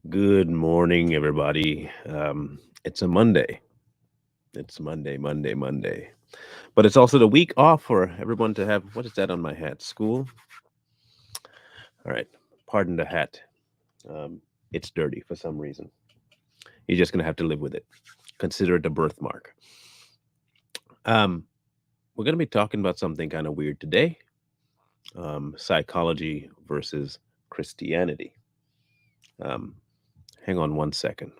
Good morning, everybody. It's a Monday. It's Monday. But it's also the week off for everyone to have. What is that on my hat? School? All right. Pardon the hat. Um, it's dirty for some reason. You're just going to have to live with it. Consider it a birthmark. Um, we're going to be talking about something kind of weird today, psychology versus Christianity. Um, hang on one second.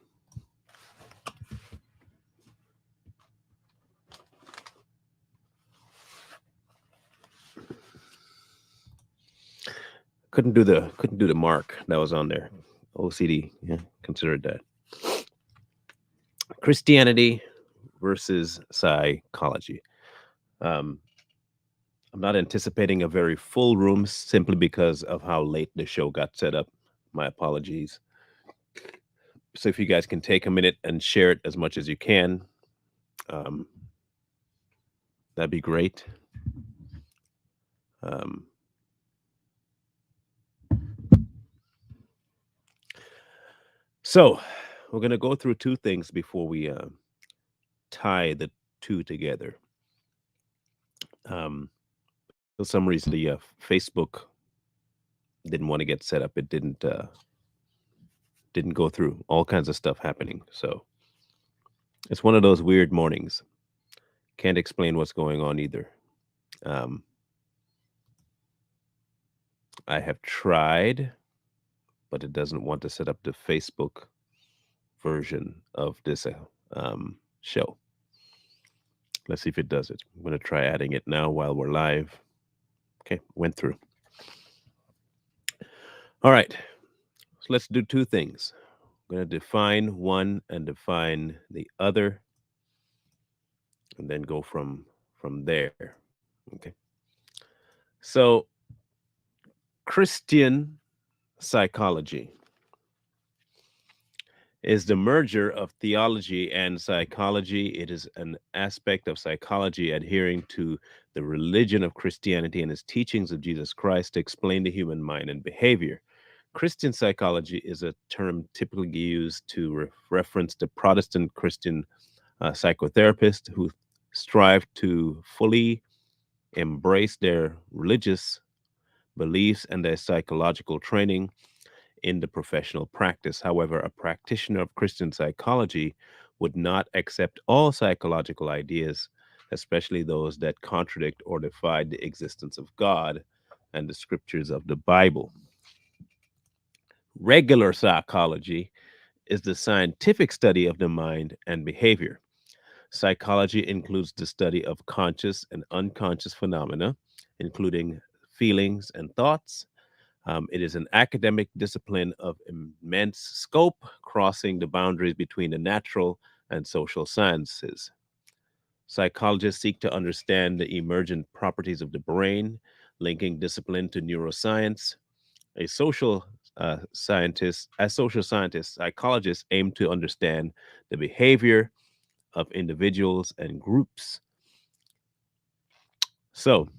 Couldn't do the mark that was on there. OCD. Yeah, consider that. Christianity versus psychology. Um, I'm not anticipating a very full room simply because of how late the show got set up. My apologies. So if you guys can take a minute and share it as much as you can, um, that'd be great. Um, so we're gonna go through two things before we tie the two together. For some reason, the Facebook didn't want to get set up. It didn't go through. All kinds of stuff happening. So it's one of those weird mornings. Can't explain what's going on either. Um, I have tried, but it doesn't want to set up the Facebook version of this show. Let's see if it does it. I'm going to try adding it now while we're live. Okay, went through. All right, so let's do two things. I'm going to define one and define the other, and then go from there. Okay. So, Christian psychology is the merger of theology and psychology. It is an aspect of psychology adhering to the religion of Christianity and its teachings of Jesus Christ to explain the human mind and behavior. Christian psychology is a term typically used to reference the Protestant Christian psychotherapists who strive to fully embrace their religious beliefs and their psychological training in the professional practice. However, a practitioner of Christian psychology would not accept all psychological ideas, especially those that contradict or defy the existence of God and the scriptures of the Bible. Regular psychology is the scientific study of the mind and behavior. Psychology includes the study of conscious and unconscious phenomena, including feelings and thoughts. It is an academic discipline of immense scope, crossing the boundaries between the natural and social sciences. Psychologists seek to understand the emergent properties of the brain, linking discipline to neuroscience. A social as social scientists, psychologists aim to understand the behavior of individuals and groups. So,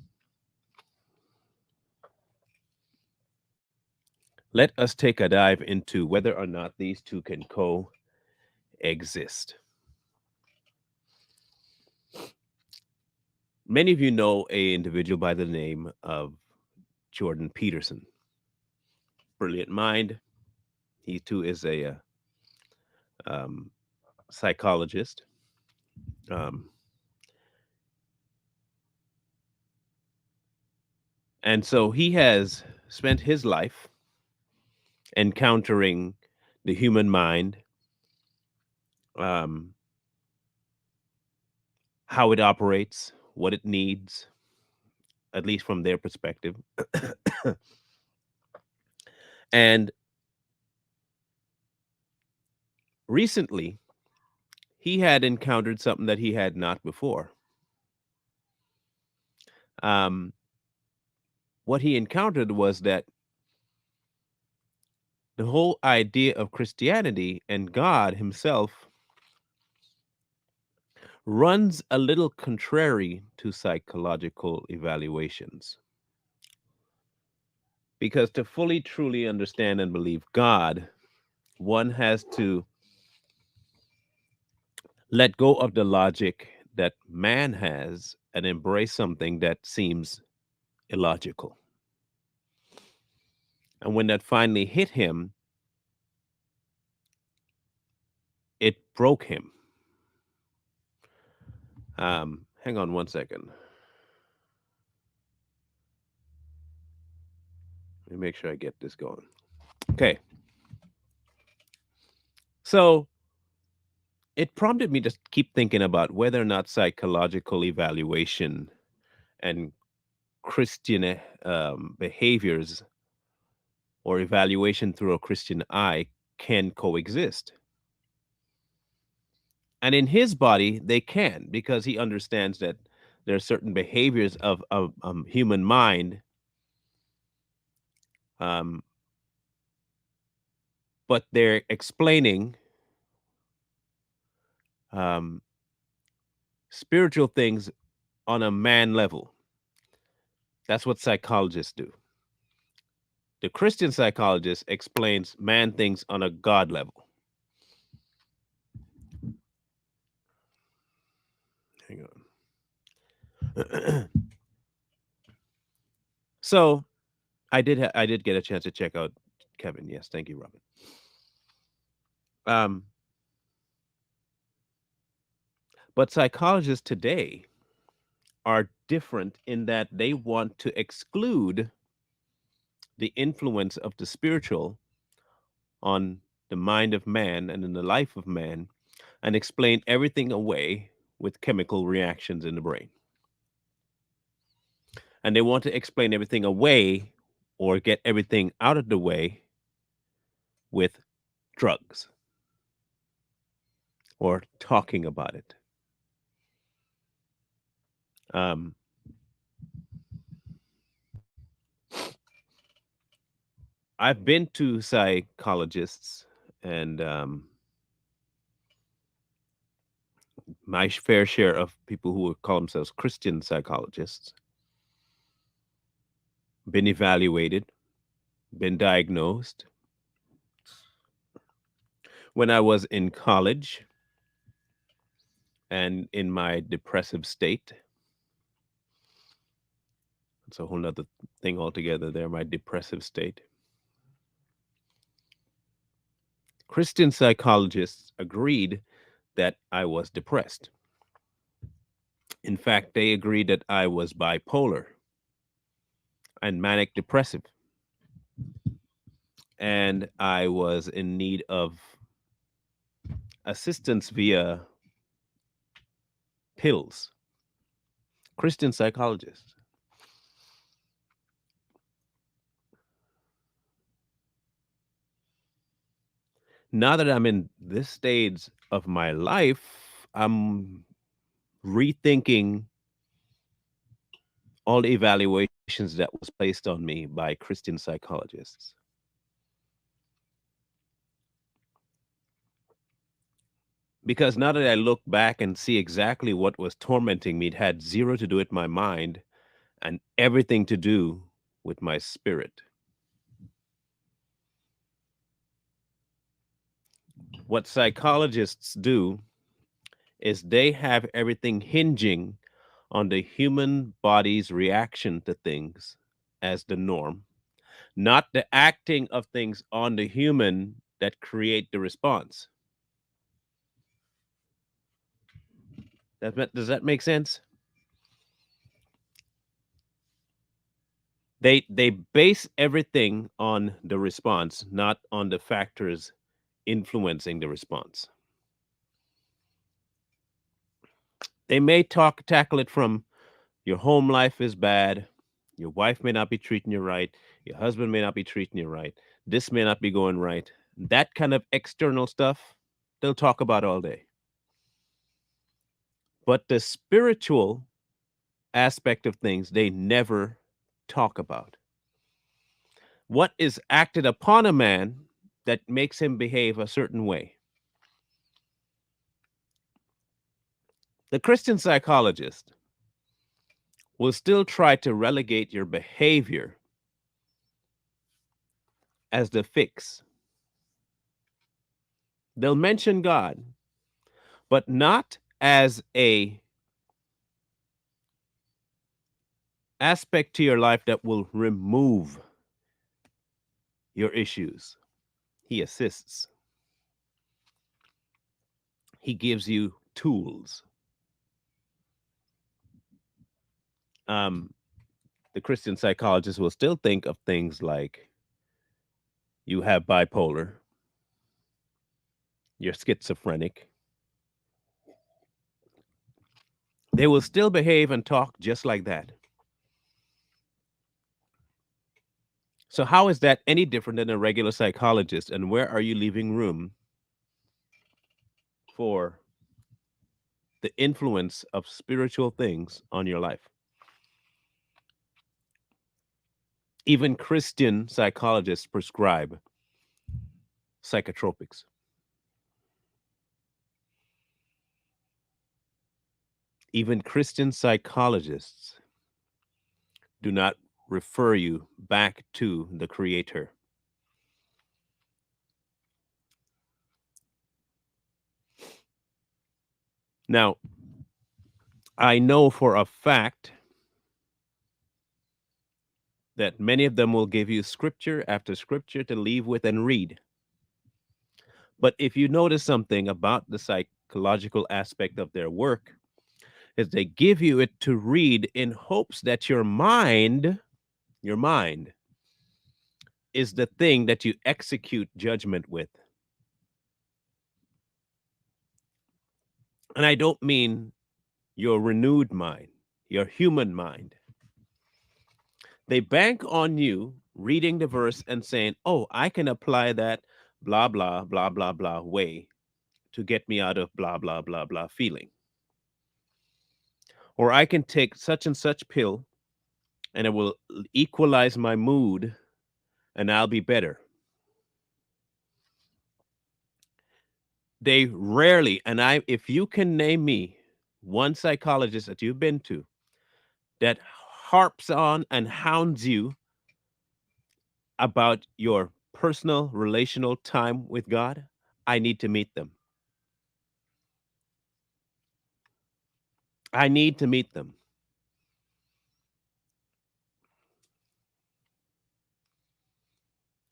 let us take a dive into whether or not these two can coexist. Many of you know a individual by the name of Jordan Peterson. Brilliant mind. He too is a um, psychologist. Um, and so he has spent his life encountering the human mind, um, how it operates, what it needs, at least from their perspective. And recently, he had encountered something that he had not before. Um, what he encountered was that the whole idea of Christianity and God Himself runs a little contrary to psychological evaluations. Because to fully, truly understand and believe God, one has to let go of the logic that man has and embrace something that seems illogical. And when that finally hit him, it broke him. Hang on one second. Let me make sure I get this going. Okay. So it prompted me to keep thinking about whether or not psychological evaluation and Christian behaviors or evaluation through a Christian eye can coexist. And in his body, they can, because he understands that there are certain behaviors of human mind, um, but they're explaining um, spiritual things on a man level. That's what psychologists do. The Christian psychologist explains man things on a God level. Hang on. So I did get a chance to check out Kevin. Yes, thank you, Robin. Um, but psychologists today are different in that they want to exclude the influence of the spiritual on the mind of man and in the life of man and explain everything away with chemical reactions in the brain. And they want to explain everything away or get everything out of the way with drugs or talking about it. Um, I've been to psychologists and my fair share of people who would call themselves Christian psychologists, been evaluated, been diagnosed. When I was in college and in my depressive state, it's a whole nother thing altogether there, my depressive state. Christian psychologists agreed that I was depressed. In fact, they agreed that I was bipolar and manic depressive. And I was in need of assistance via pills. Christian psychologists. Now that I'm in this stage of my life, I'm rethinking all the evaluations that was placed on me by Christian psychologists. Because now that I look back and see exactly what was tormenting me, it had zero to do with my mind and everything to do with my spirit. What psychologists do is they have everything hinging on the human body's reaction to things as the norm, not the acting of things on the human that create the response. Does that make sense? They base everything on the response, not on the factors influencing the response. They may tackle it from your home life is bad, your wife may not be treating you right, your husband may not be treating you right, this may not be going right. That kind of external stuff, they'll talk about all day. But the spiritual aspect of things, they never talk about. What is acted upon a man that makes him behave a certain way? The Christian psychologist will still try to relegate your behavior as the fix. They'll mention God, but not as a aspect to your life that will remove your issues. He assists. He gives you tools. Um, the Christian psychologist will still think of things like you have bipolar, you're schizophrenic. They will still behave and talk just like that. So, how is that any different than a regular psychologist? And where are you leaving room for the influence of spiritual things on your life? Even Christian psychologists prescribe psychotropics. Even Christian psychologists do not refer you back to the Creator. Now, I know for a fact that many of them will give you scripture after scripture to leave with and read. But if you notice something about the psychological aspect of their work, is they give you it to read in hopes that your mind is the thing that you execute judgment with. And I don't mean your renewed mind, your human mind. They bank on you reading the verse and saying, oh, I can apply that blah, blah, blah, blah, blah way to get me out of blah, blah, blah, blah feeling. Or I can take such and such pill and it will equalize my mood and I'll be better. They rarely, and if you can name me one psychologist that you've been to that harps on and hounds you about your personal relational time with God, I need to meet them. I need to meet them.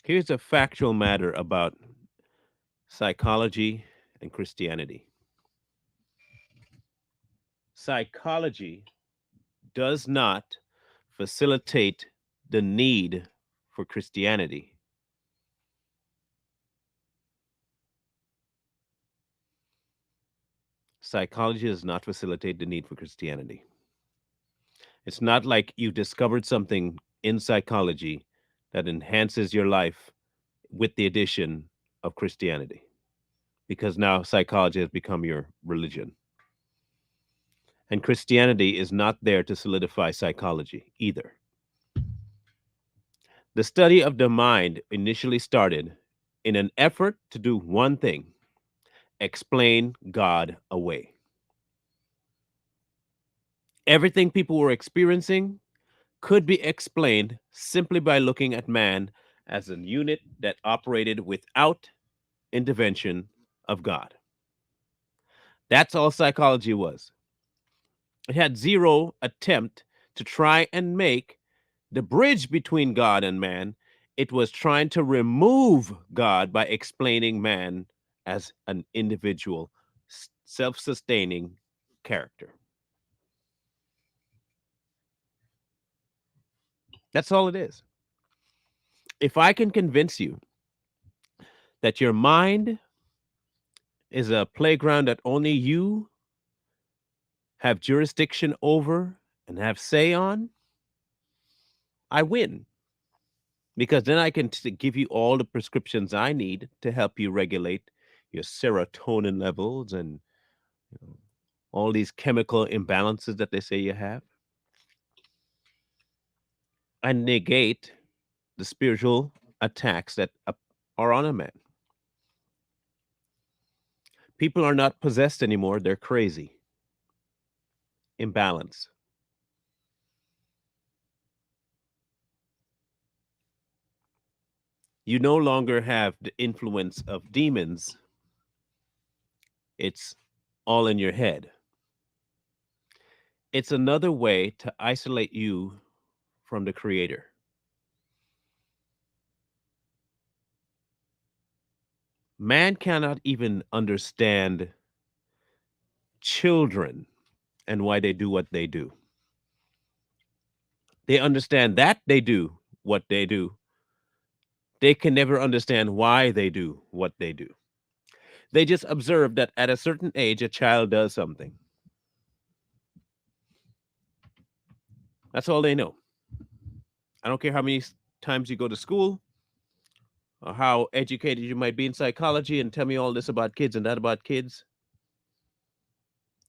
Here's a factual matter about psychology and Christianity. Psychology does not facilitate the need for Christianity. Psychology does not facilitate the need for Christianity. It's not like you discovered something in psychology that enhances your life with the addition of Christianity, because now psychology has become your religion. And Christianity is not there to solidify psychology either. The study of the mind initially started in an effort to do one thing: explain God away. Everything people were experiencing could be explained simply by looking at man as a unit that operated without intervention of God. That's all psychology was. It had zero attempt to try and make the bridge between God and man. It was trying to remove God by explaining man as an individual, self sustaining character. That's all it is. If I can convince you that your mind is a playground that only you have jurisdiction over and have say on, I win. Because then I can give you all the prescriptions I need to help you regulate your serotonin levels and all these chemical imbalances that they say you have, and negate the spiritual attacks that are on a man. People are not possessed anymore, they're crazy, imbalance. You no longer have the influence of demons It's all in your head. It's another way to isolate you from the Creator. Man cannot even understand children and why they do what they do. They understand that they do what they do. They can never understand why they do what they do. They just observe that at a certain age, a child does something. That's all they know. I don't care how many times you go to school or how educated you might be in psychology and tell me all this about kids and that about kids.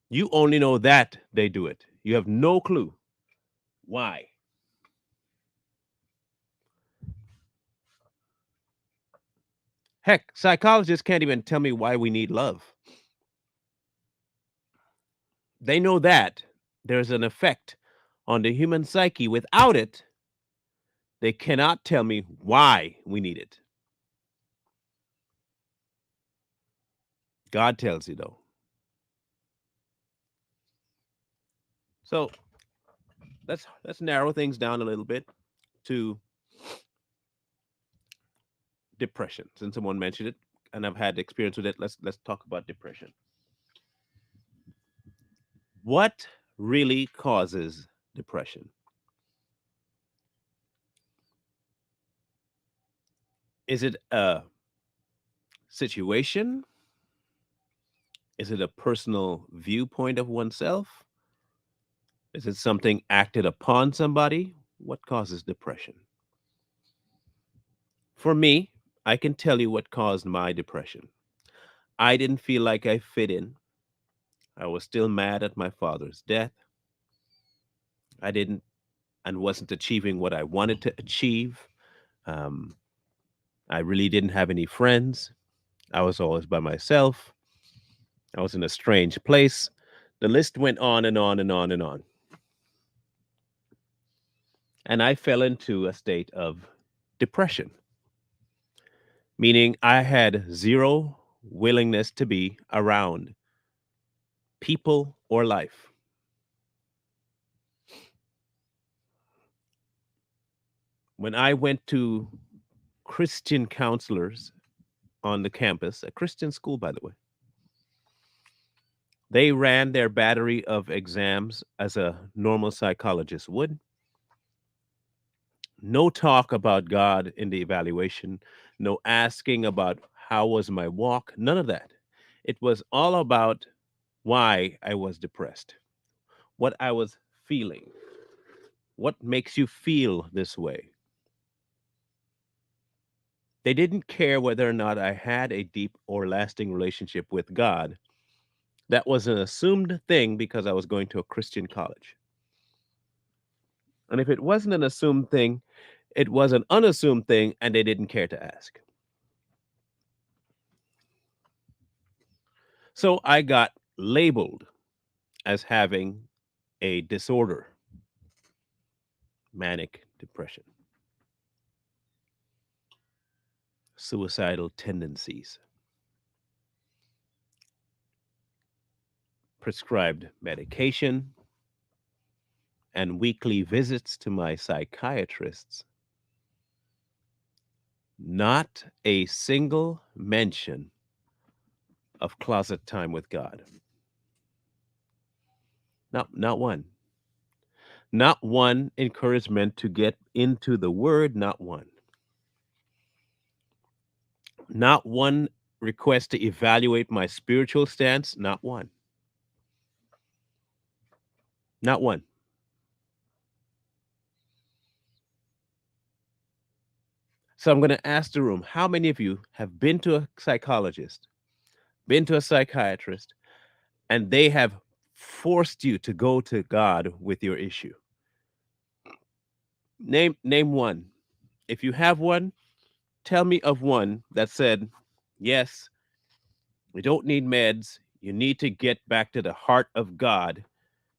You only know that they do it. You have no clue why. Heck, psychologists can't even tell me why we need love. They know that there's an effect on the human psyche. Without it, they cannot tell me why we need it. God tells you, though. So let's narrow things down a little bit to depression. Since someone mentioned it, and I've had experience with it, let's talk about depression. What really causes depression? Is it a situation? Is it a personal viewpoint of oneself? Is it something acted upon somebody? What causes depression? For me, I can tell you what caused my depression. I didn't feel like I fit in. I was still mad at my father's death. I didn't and wasn't achieving what I wanted to achieve. Um, I really didn't have any friends. I was always by myself. I was in a strange place. The list went on and on and on and on. And I fell into a state of depression, meaning I had zero willingness to be around people or life. When I went to Christian counselors on the campus, a Christian school, by the way, they ran their battery of exams as a normal psychologist would. No talk about God in the evaluation, no asking about how was my walk, none of that. It was all about why I was depressed, what I was feeling, what makes you feel this way. They didn't care whether or not I had a deep or lasting relationship with God. That was an assumed thing because I was going to a Christian college. And if it wasn't an assumed thing, it was an unassumed thing, and they didn't care to ask. So I got labeled as having a disorder, manic depression, suicidal tendencies, prescribed medication, and weekly visits to my psychiatrists. Not a single mention of closet time with God. Not one. Not one encouragement to get into the word, not one. Not one request to evaluate my spiritual stance, not one. Not one. So I'm going to ask the room, how many of you have been to a psychologist, been to a psychiatrist, and they have forced you to go to God with your issue? Name one. If you have one, tell me of one that said, "Yes, we don't need meds. You need to get back to the heart of God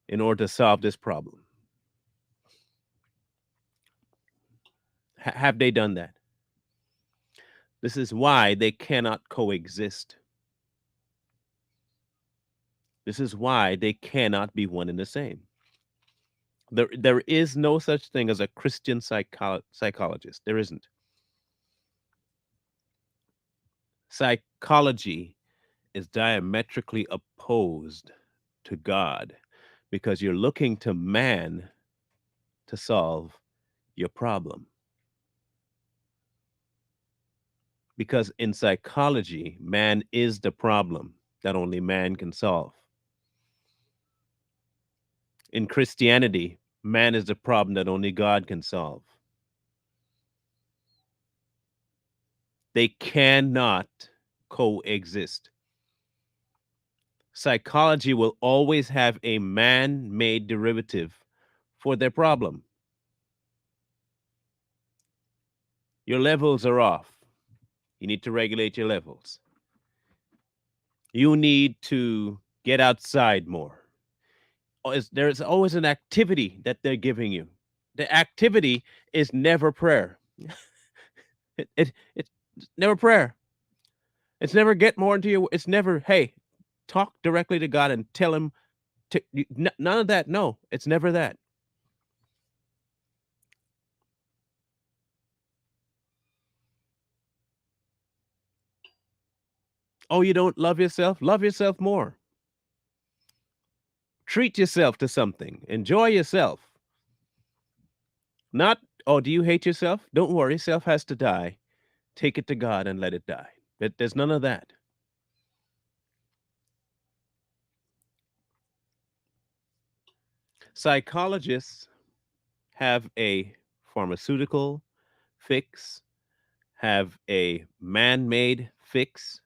in order to solve this problem." Have they done that? This is why they cannot coexist. This is why they cannot be one and the same. There is no such thing as a Christian psychologist. There isn't. Psychology is diametrically opposed to God because you're looking to man to solve your problem. Because in psychology, man is the problem that only man can solve. In Christianity, man is the problem that only God can solve. They cannot coexist. Psychology will always have a man made derivative for their problem. Your levels are off. You need to regulate your levels. You need to get outside more. There's always an activity that they're giving you. The activity is never prayer. It's never prayer. It's never get more into your. It's never, hey, talk directly to God and tell Him. None of that. No, it's never that. Oh, you don't love yourself? Love yourself more. Treat yourself to something. Enjoy yourself. Not, oh, do you hate yourself? Don't worry. Self has to die. Take it to God and let it die. There's none of that. Psychologists have a pharmaceutical fix, have a man made fix.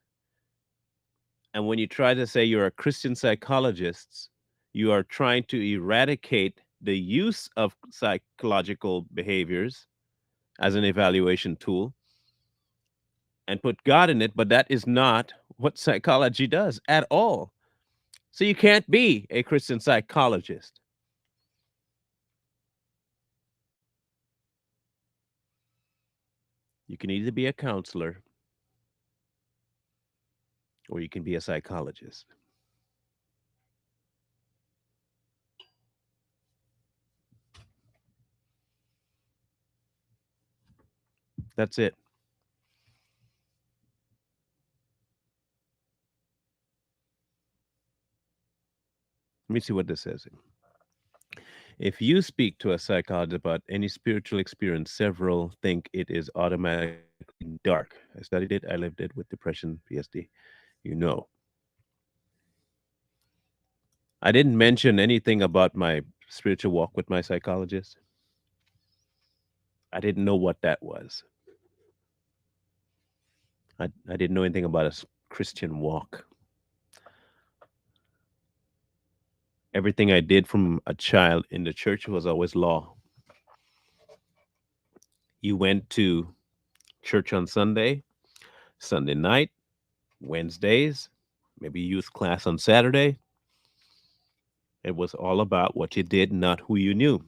And when you try to say you're a Christian psychologist, you are trying to eradicate the use of psychological behaviors as an evaluation tool and put God in it, but that is not what psychology does at all. So you can't be a Christian psychologist. You can either be a counselor or you can be a psychologist. That's it. Let me see what this says. If you speak to a psychologist about any spiritual experience, several think it is automatically dark. I studied it, I lived it with depression, PSD. You know. I didn't mention anything about my spiritual walk with my psychologist. I didn't know what that was. I didn't know anything about a Christian walk. Everything I did from a child in the church was always law. You went to church on Sunday, Sunday night, Wednesdays, maybe youth class on Saturday. It was all about what you did, not who you knew.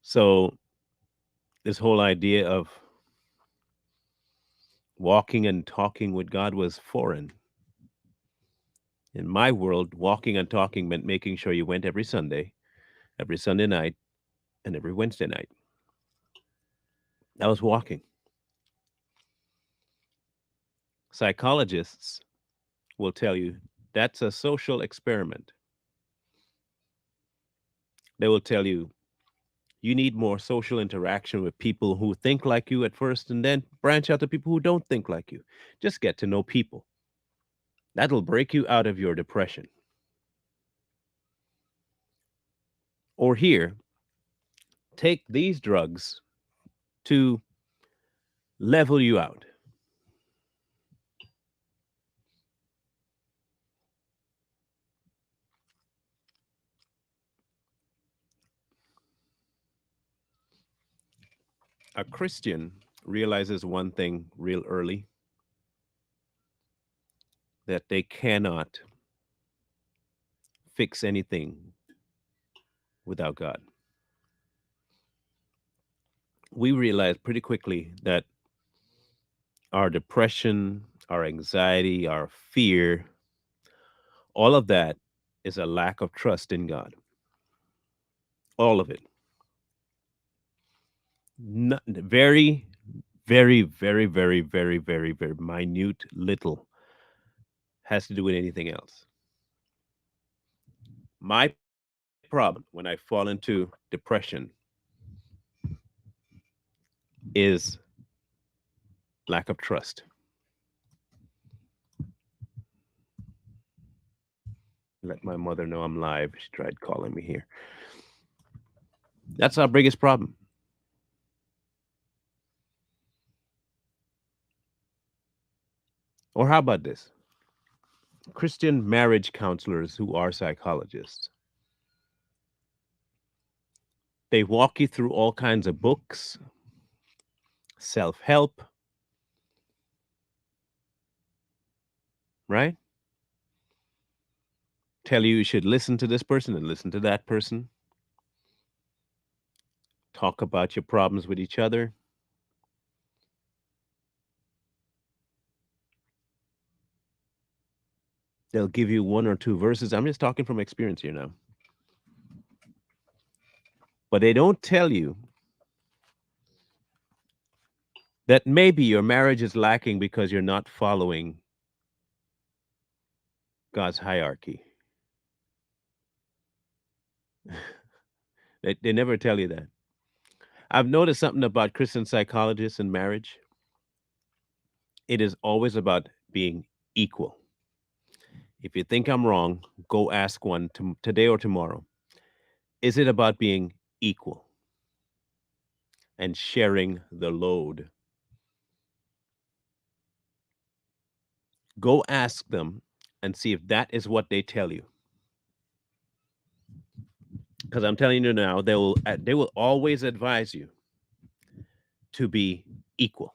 So, this whole idea of walking and talking with God was foreign. In my world, walking and talking meant making sure you went every Sunday night, and every Wednesday night. That was walking. Psychologists will tell you that's a social experiment. They will tell you you need more social interaction with people who think like you at first and then branch out to people who don't think like you. Just get to know people. That'll break you out of your depression. Or here, take these drugs to level you out. A Christian realizes one thing real early, that they cannot fix anything without God. We realize pretty quickly that our depression, our anxiety, our fear, all of that is a lack of trust in God. All of it. Very, very, very, very, very, very, very minute little has to do with anything else. My problem when I fall into depression is lack of trust. Let my mother know I'm live. She tried calling me here. That's our biggest problem. Or how about this? Christian marriage counselors who are psychologists. They walk you through all kinds of books, self help, right? Tell you should listen to this person and listen to that person. Talk about your problems with each other. They'll give you one or two verses. I'm just talking from experience here now. But they don't tell you that maybe your marriage is lacking because you're not following God's hierarchy. They never tell you that. I've noticed something about Christian psychologists and marriage. It is always about being equal. If you think I'm wrong, go ask one today or tomorrow. Is it about being equal and sharing the load? Go ask them and see if that is what they tell you. Because I'm telling you now, they will always advise you to be equal.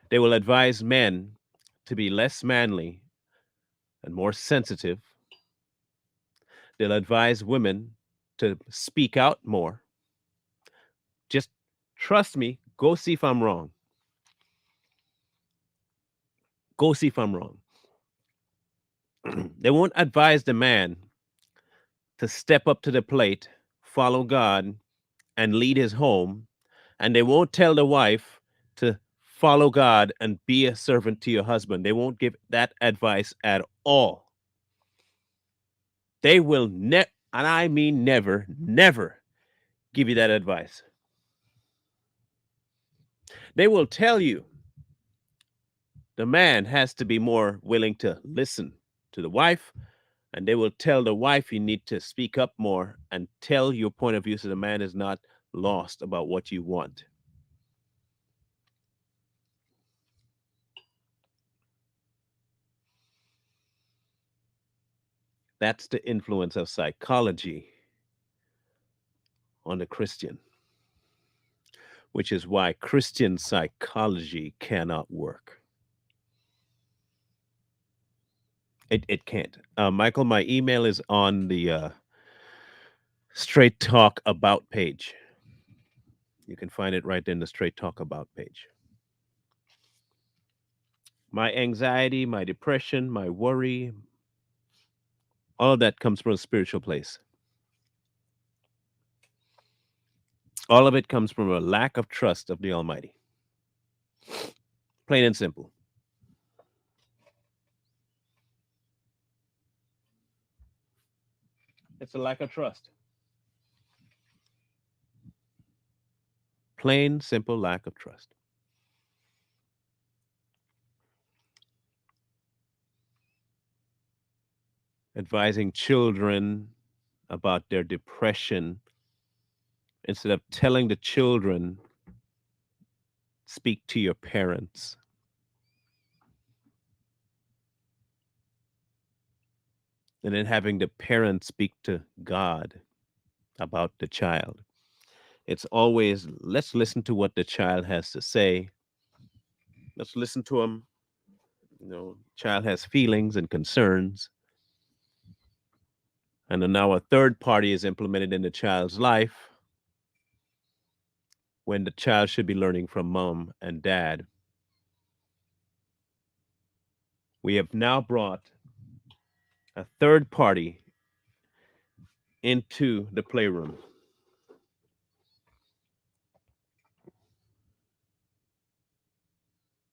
They will advise men to be less manly and more sensitive. They'll advise women to speak out more. Just trust me, go see if I'm wrong. Go see if I'm wrong. They won't advise the man to step up to the plate, follow God, and lead his home. And they won't tell the wife to follow God and be a servant to your husband. They won't give that advice at all. They will never, and I mean never, never give you that advice. They will tell you the man has to be more willing to listen to the wife, and they will tell the wife you need to speak up more and tell your point of view so the man is not lost about what you want. That's the influence of psychology on the Christian, which is why Christian psychology cannot work. It can't. Michael, my email is on the Straight Talk About page. You can find it right in the Straight Talk About page. My anxiety, my depression, my worry, all of that comes from a spiritual place. All of it comes from a lack of trust of the Almighty. Plain and simple. It's a lack of trust. Plain, simple lack of trust. Advising children about their depression instead of telling the children, speak to your parents. And then having the parents speak to God about the child. It's always, let's listen to what the child has to say. Let's listen to him. Child has feelings and concerns. And then now a third party is implemented in the child's life. when the child should be learning from mom and dad. We have now brought a third party into the playroom.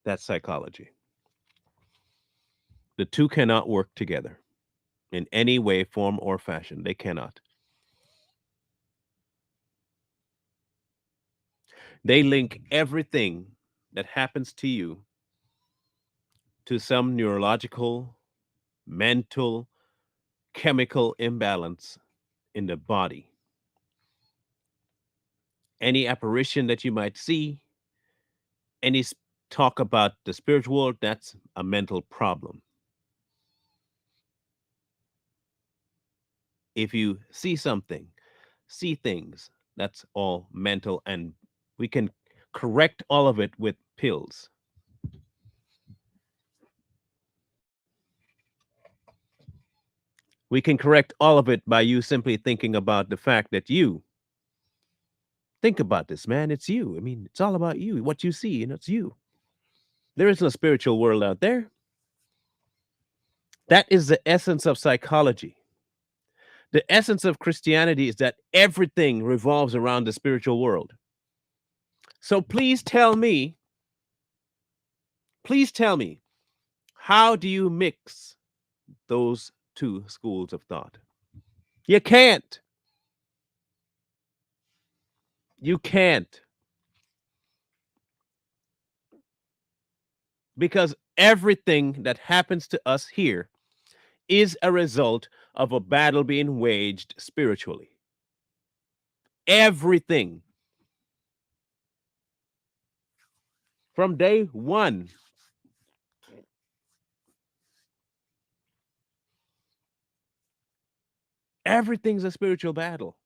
That's psychology. The two cannot work together in any way, form, or fashion. They cannot. They link everything that happens to you to some neurological, mental, chemical imbalance in the body. Any apparition that you might see, any talk about the spiritual world, that's a mental problem. If you see something, see things, that's all mental, and we can correct all of it with pills. We can correct all of it by you simply thinking about the fact that you think about this, man. It's you. I mean, it's all about you, what you see, and it's you. There is no spiritual world out there. That is the essence of psychology. The essence of Christianity is that everything revolves around the spiritual world. So please tell me, how do you mix those two schools of thought? You can't. You can't. Because everything that happens to us here is a result of a battle being waged spiritually. Everything. From day one. Everything's a spiritual battle.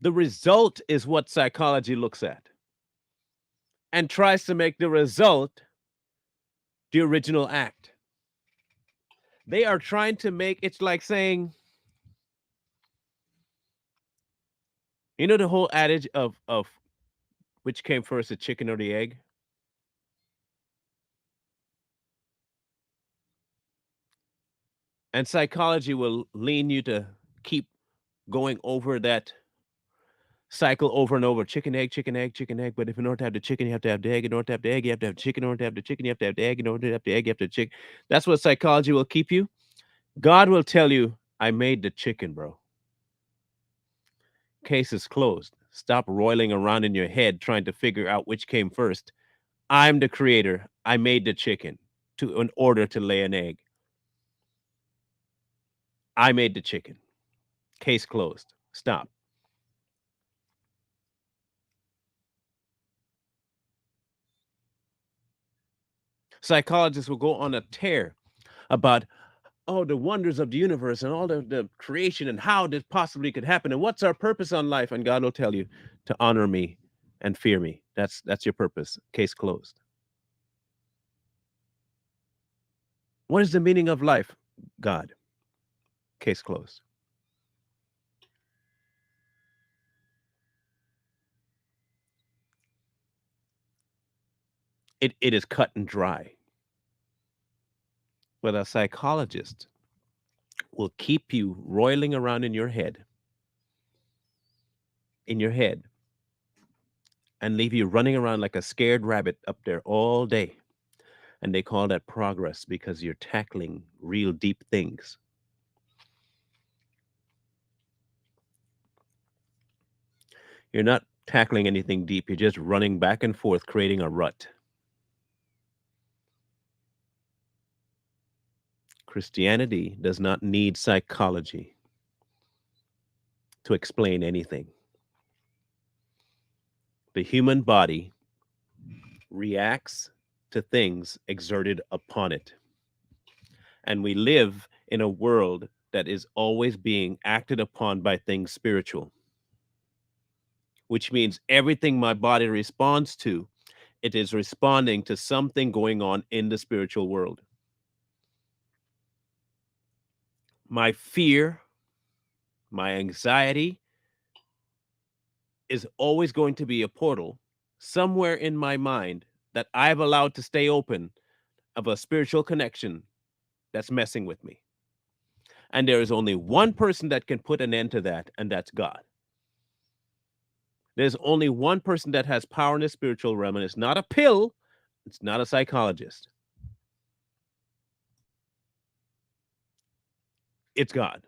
The result is what psychology looks at and tries to make the result the original act. They are trying to make it's like saying, you know, the whole adage of which came first, the chicken or the egg? And psychology will lean you to keep going over that cycle over and over. Chicken, egg, chicken, egg, chicken, egg. But if in order to have the chicken, you have to have the egg. In order to have the egg, you have to have the chicken. In order to have the chicken, you have to have the egg. In order to have the egg, you have to have the chicken. That's what psychology will keep you. God will tell you, I made the chicken, bro. Case is closed. Stop roiling around in your head trying to figure out which came first. I'm the creator. I made the chicken to in order to lay an egg. I made the chicken. Case closed. Stop. Psychologists will go on a tear about the wonders of the universe and all the creation and how this possibly could happen and what's our purpose on life. And God will tell you to honor me and fear me. That's your purpose. Case closed. What is the meaning of life? God. Case closed. It is cut and dry. But a psychologist will keep you roiling around in your head, and leave you running around like a scared rabbit up there all day. And they call that progress because you're tackling real deep things. You're not tackling anything deep. You're just running back and forth, creating a rut. Christianity does not need psychology to explain anything. The human body reacts to things exerted upon it. And we live in a world that is always being acted upon by things spiritual, which means everything my body responds to, it is responding to something going on in the spiritual world. My fear, My anxiety is always going to be a portal somewhere in my mind that I've allowed to stay open of a spiritual connection that's messing with me. And there is only one person that can put an end to that, and that's God. There's only one person that has power in the spiritual realm, and it's not a pill, it's not a psychologist. It's God.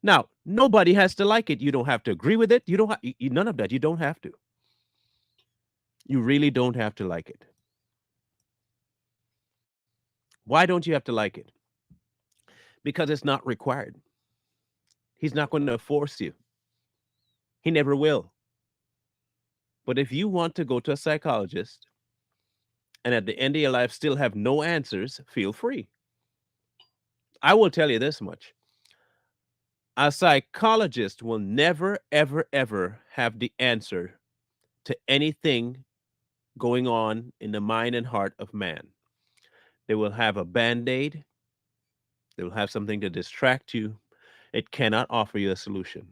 Now, nobody has to like it. You don't have to agree with it. You don't have none of that. You don't have to. You really don't have to like it. Why don't you have to like it? Because it's not required. He's not going to force you. He never will. But if you want to go to a psychologist and at the end of your life still have no answers, feel free. I will tell you this much. A psychologist will never, ever, ever have the answer to anything going on in the mind and heart of man. They will have a band aid, they will have something to distract you. It cannot offer you a solution.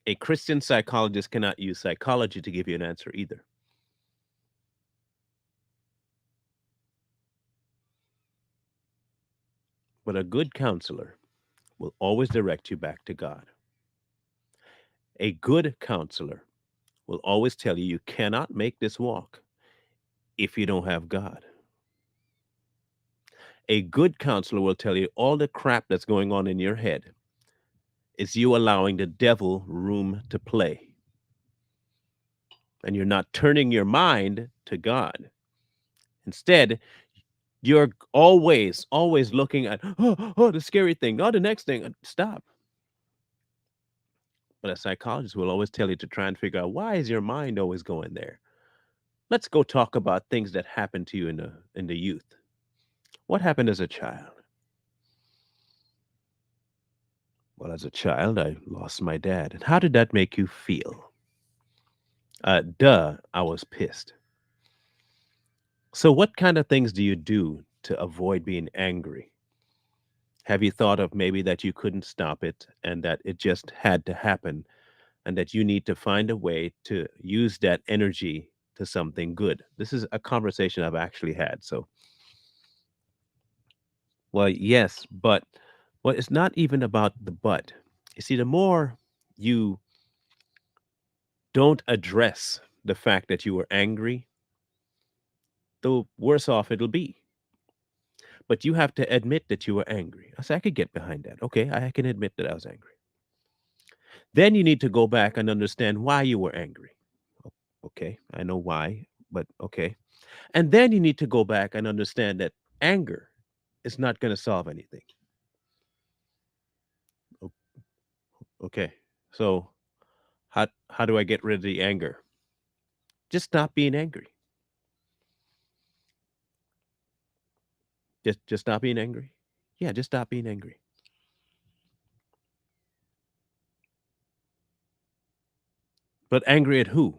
A Christian psychologist cannot use psychology to give you an answer either. But a good counselor will always direct you back to God. A good counselor will always tell you you cannot make this walk if you don't have God. A good counselor will tell you all the crap that's going on in your head is you allowing the devil room to play. And you're not turning your mind to God. Instead, you're always, always looking at, the scary thing, the next thing. Stop. But a psychologist will always tell you to try and figure out why is your mind always going there? Let's go talk about things that happened to you in the youth. What happened as a child? Well, as a child, I lost my dad. And how did that make you feel? I was pissed. So, what kind of things do you do to avoid being angry? Have you thought of maybe that you couldn't stop it and that it just had to happen and that you need to find a way to use that energy to something good? This is a conversation I've actually had. So, well, yes, but well, it's not even about the but. You see, the more you don't address the fact that you were angry, the worse off it'll be. But you have to admit that you were angry. I said, I could get behind that. Okay, I can admit that I was angry. Then you need to go back and understand why you were angry. Okay, I know why, but okay. And then you need to go back and understand that anger is not going to solve anything. O- Okay, so how do I get rid of the anger? Just stop being angry. Just stop being angry. Yeah, just stop being angry. But angry at who?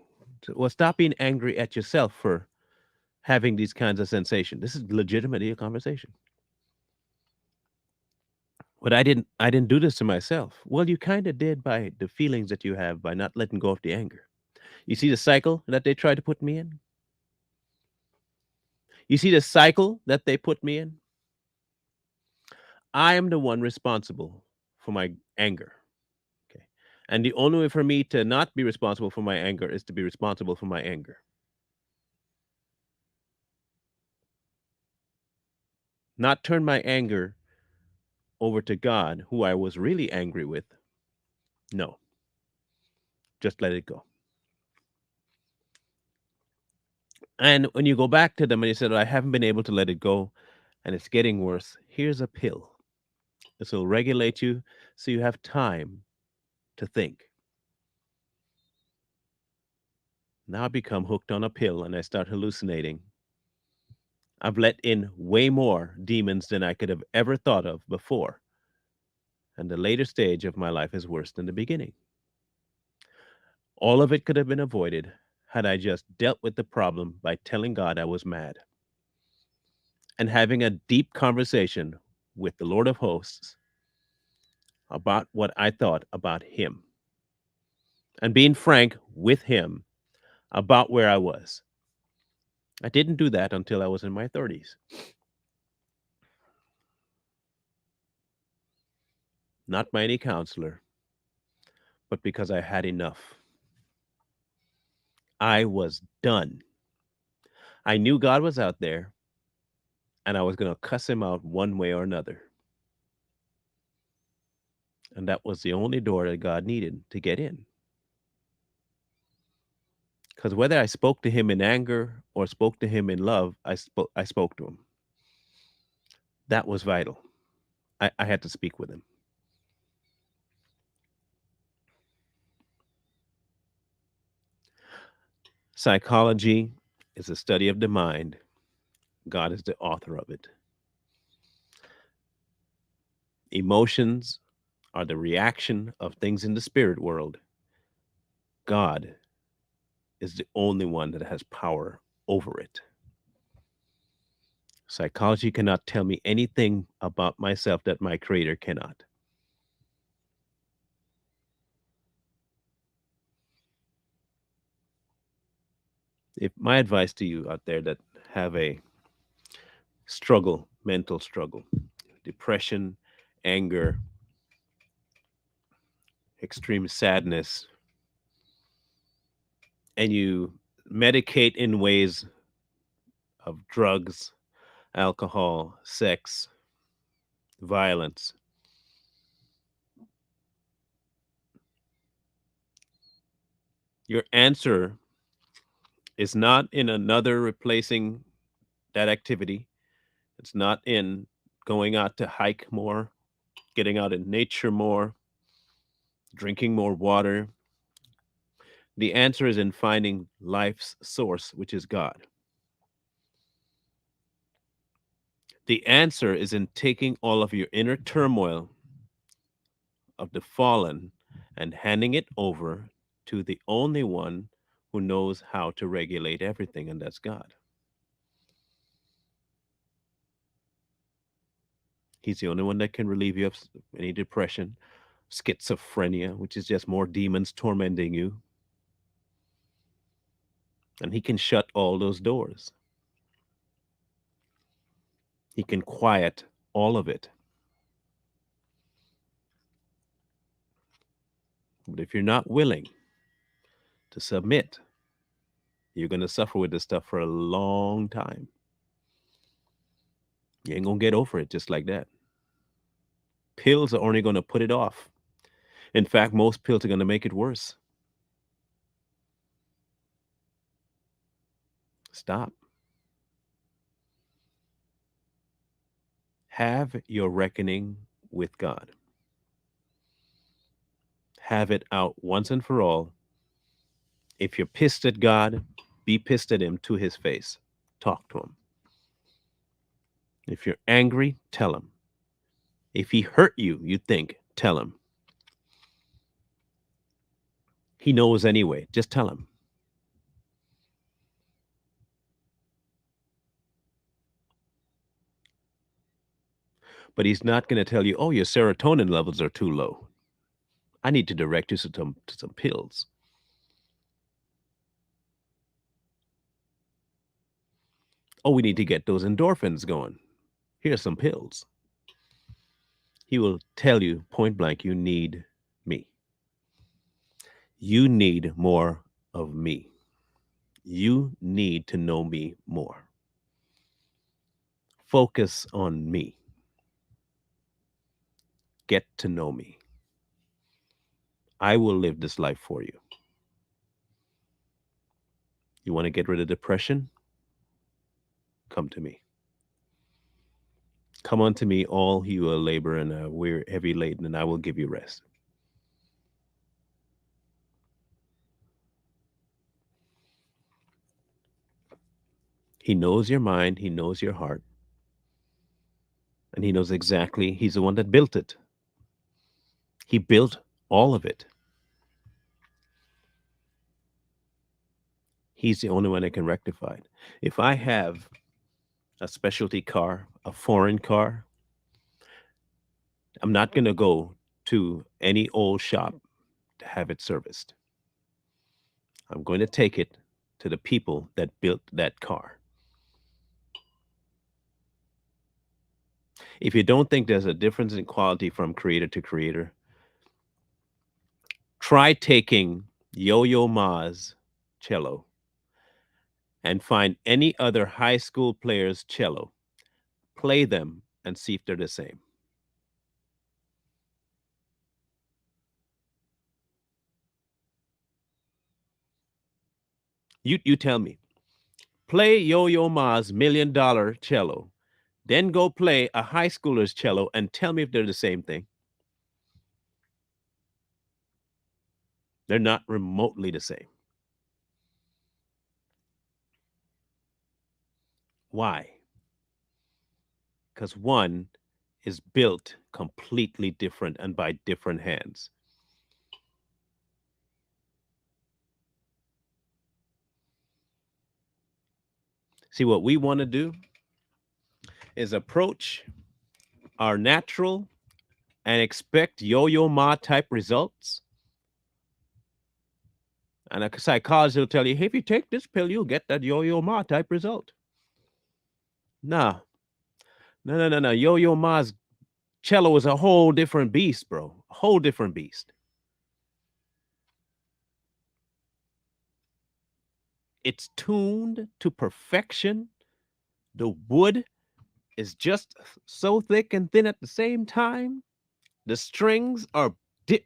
Well, stop being angry at yourself for having these kinds of sensations. This is legitimately a conversation. But I didn't do this to myself. Well, you kind of did by the feelings that you have by not letting go of the anger. You see the cycle that they tried to put me in? You see the cycle that they put me in? I am the one responsible for my anger. Okay. And the only way for me to not be responsible for my anger is to be responsible for my anger. Not turn my anger over to God, who I was really angry with. No, just let it go. And when you go back to them and you said, I haven't been able to let it go and it's getting worse, here's a pill. This will regulate you so you have time to think. Now I become hooked on a pill and I start hallucinating. I've let in way more demons than I could have ever thought of before. And the later stage of my life is worse than the beginning. All of it could have been avoided had I just dealt with the problem by telling God I was mad and having a deep conversation with the Lord of hosts about what I thought about him and being frank with him about where I was. I didn't do that until I was in my 30s. Not by any counselor, but because I had enough. I was done. I knew God was out there and I was going to cuss him out one way or another. And that was the only door that God needed to get in. Because whether I spoke to him in anger or spoke to him in love, I spoke to him. That was vital. I had to speak with him. Psychology is a study of the mind. God is the author of it. Emotions are the reaction of things in the spirit world. God is the only one that has power over it. Psychology cannot tell me anything about myself that my creator cannot. If my advice to you out there that have a struggle, mental struggle, depression, anger, extreme sadness, and you medicate in ways of drugs, alcohol, sex, violence, your answer is not in another replacing that activity. It's not in going out to hike more, getting out in nature more, drinking more water. The answer is in finding life's source, which is God. The answer is in taking all of your inner turmoil of the fallen and handing it over to the only one who knows how to regulate everything, and that's God. He's the only one that can relieve you of any depression, schizophrenia, which is just more demons tormenting you. And he can shut all those doors. He can quiet all of it. But if you're not willing to submit, you're going to suffer with this stuff for a long time. You ain't going to get over it just like that. Pills are only going to put it off. In fact, most pills are going to make it worse. Stop. Have your reckoning with God. Have it out once and for all. If you're pissed at God, be pissed at him to his face. Talk to him. If you're angry, tell him. If he hurt you, you think, tell him. He knows anyway. Just tell him. But he's not going to tell you, oh, your serotonin levels are too low. I need to direct you to some pills. Oh, we need to get those endorphins going. Here's some pills. He will tell you point blank, you need me. You need more of me. You need to know me more. Focus on me. Get to know me. I will live this life for you. You want to get rid of depression? Come to me. Come unto me, all you are labor and we're heavy laden, and I will give you rest. He knows your mind, he knows your heart, and he knows exactly, he's the one that built it. He built all of it. He's the only one that can rectify it. If I have a specialty car, a foreign car, I'm not going to go to any old shop to have it serviced. I'm going to take it to the people that built that car. If you don't think there's a difference in quality from creator to creator, try taking Yo Yo Ma's cello and find any other high school player's cello, play them, and see if they're the same. You tell me. Play Yo Yo Ma's $1 million cello, then go play a high schooler's cello and tell me if they're the same thing. They're not remotely the same. Why? Because one is built completely different and by different hands. See, what we want to do is approach our natural and expect Yo Yo Ma type results. And a psychologist will tell you, hey, if you take this pill, you'll get that Yo Yo Ma type result. Nah, no. Yo Yo Ma's cello is a whole different beast, bro. A whole different beast. It's tuned to perfection. The wood is just so thick and thin at the same time. The strings are di-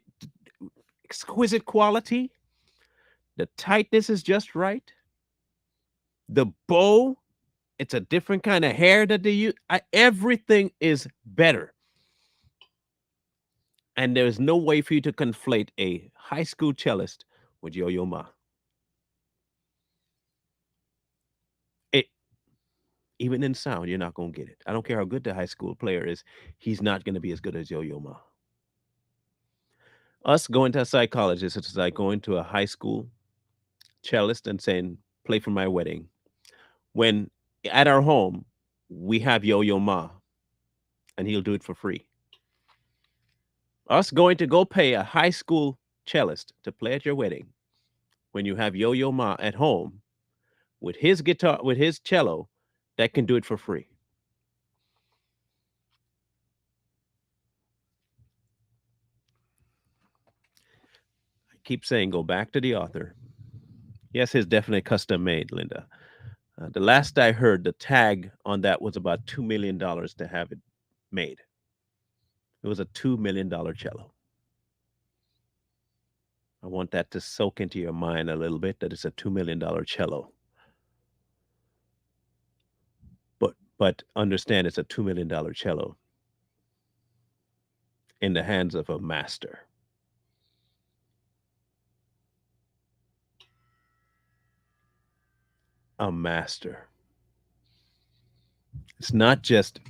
exquisite quality. The tightness is just right. The bow, it's a different kind of hair that they use. Everything is better. And there's no way for you to conflate a high school cellist with Yo Yo Ma. It, even in sound, you're not going to get it. I don't care how good the high school player is, he's not going to be as good as Yo Yo Ma. Us going to a psychologist, it's like going to a high school cellist and saying, play for my wedding. When at our home, we have Yo Yo Ma and he'll do it for free. Us going to go pay a high school cellist to play at your wedding when you have Yo Yo Ma at home with his guitar, with his cello, that can do it for free. I keep saying, go back to the author. Yes, his definitely custom made, Linda. The last I heard, the tag on that was about $2 million to have it made. It was a $2 million cello. I want that to soak into your mind a little bit that it's a $2 million cello. But understand it's a $2 million cello in the hands of a master. A master. It's not just,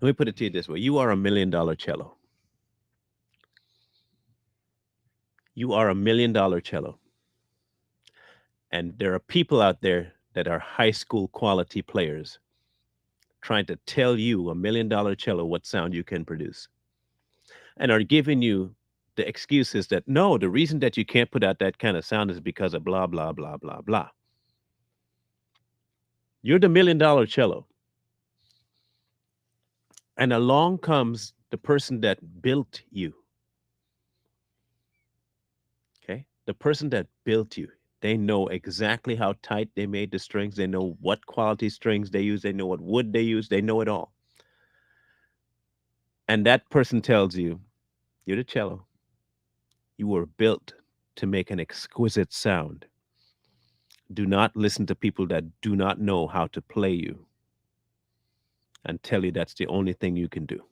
let me put it to you this way. You are $1 million cello. You are $1 million cello. And there are people out there that are high school quality players trying to tell you $1 million cello what sound you can produce and are giving you the excuses that no, the reason that you can't put out that kind of sound is because of blah, blah, blah, blah, blah. You're the $1 million cello. And along comes the person that built you. Okay. The person that built you. They know exactly how tight they made the strings. They know what quality strings they use. They know what wood they use. They know it all. And that person tells you, you're the cello. You were built to make an exquisite sound. Do not listen to people that do not know how to play you and tell you that's the only thing you can do.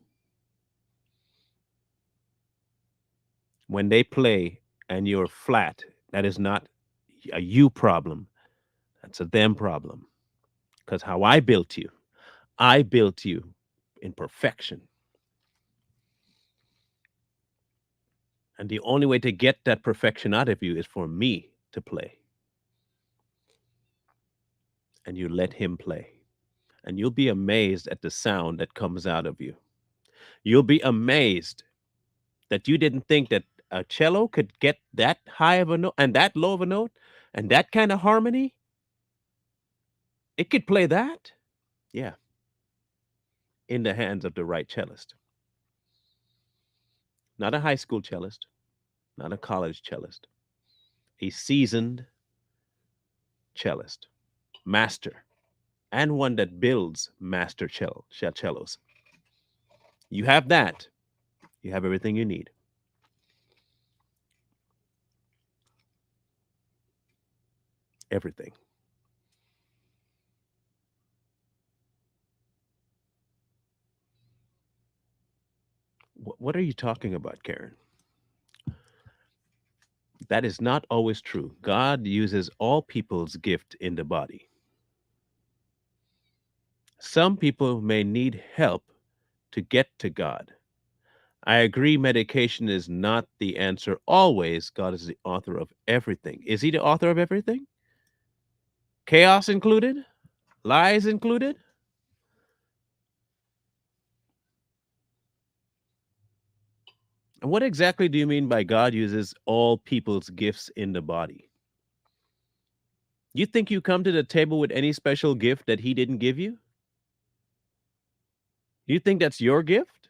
When they play and you're flat, that is not a you problem. That's a them problem. Because how I built you in perfection. And the only way to get that perfection out of you is for me to play. And you let him play. And you'll be amazed at the sound that comes out of you. You'll be amazed that you didn't think that a cello could get that high of a note and that low of a note and that kind of harmony. It could play that. Yeah, in the hands of the right cellist. Not a high school cellist, not a college cellist, a seasoned cellist, master, and one that builds master cellos. You have that, you have everything you need. Everything. What are you talking about, Karen? That is not always true. God uses all people's gift in the body. Some people may need help to get to God. I agree medication is not the answer always. God is the author of everything. Is he the author of everything? Chaos included? Lies included? And what exactly do you mean by God uses all people's gifts in the body? You think you come to the table with any special gift that he didn't give you? You think that's your gift?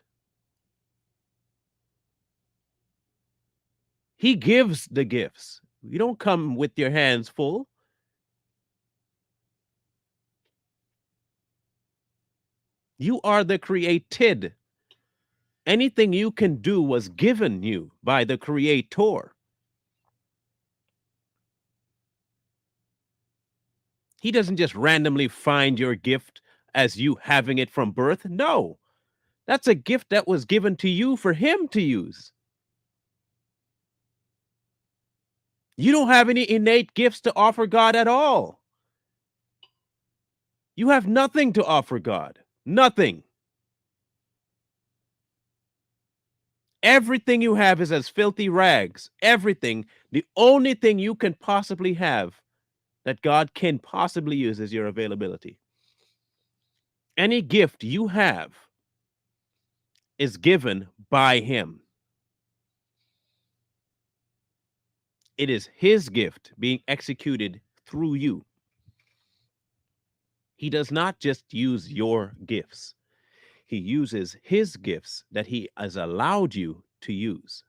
He gives the gifts. You don't come with your hands full. You are the created. Anything you can do was given you by the creator. He doesn't just randomly find your gift as you having it from birth. No, that's a gift that was given to you for him to use. You don't have any innate gifts to offer God at all. You have nothing to offer God. Nothing. Everything you have is as filthy rags. Everything. The only thing you can possibly have that God can possibly use is your availability. Any gift you have is given by Him. It is His gift being executed through you. He does not just use your gifts, He uses His gifts that He has allowed you to use.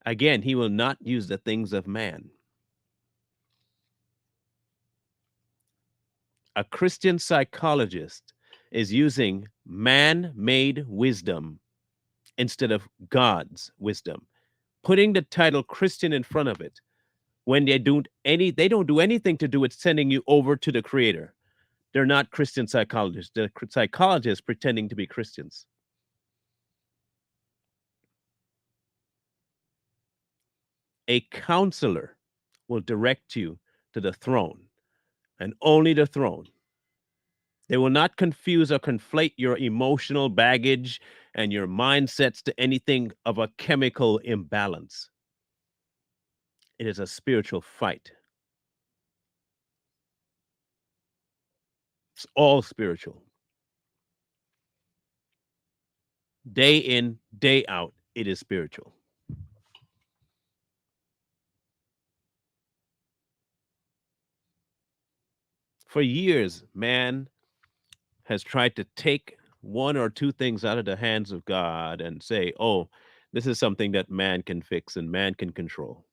Again, He will not use the things of man. A Christian psychologist is using man made wisdom instead of God's wisdom, putting the title Christian in front of it when they don't do anything to do with sending you over to the creator. They're not Christian psychologists. They're psychologists pretending to be Christians. A counselor will direct you to the throne and only the throne. They will not confuse or conflate your emotional baggage and your mindsets to anything of a chemical imbalance. It is a spiritual fight. It's all spiritual. Day in, day out, it is spiritual. For years, man has tried to take one or two things out of the hands of God and say, oh, this is something that man can fix and man can control.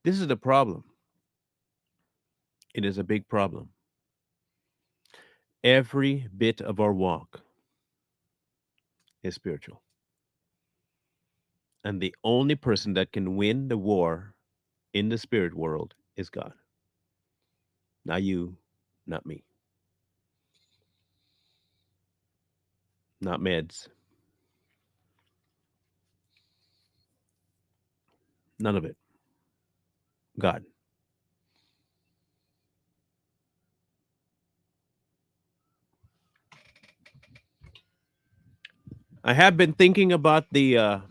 This is the problem. It is a big problem. Every bit of our walk is spiritual. And the only person that can win the war in the spirit world is God. Not you, not me, not meds. None of it. God. I have been thinking about the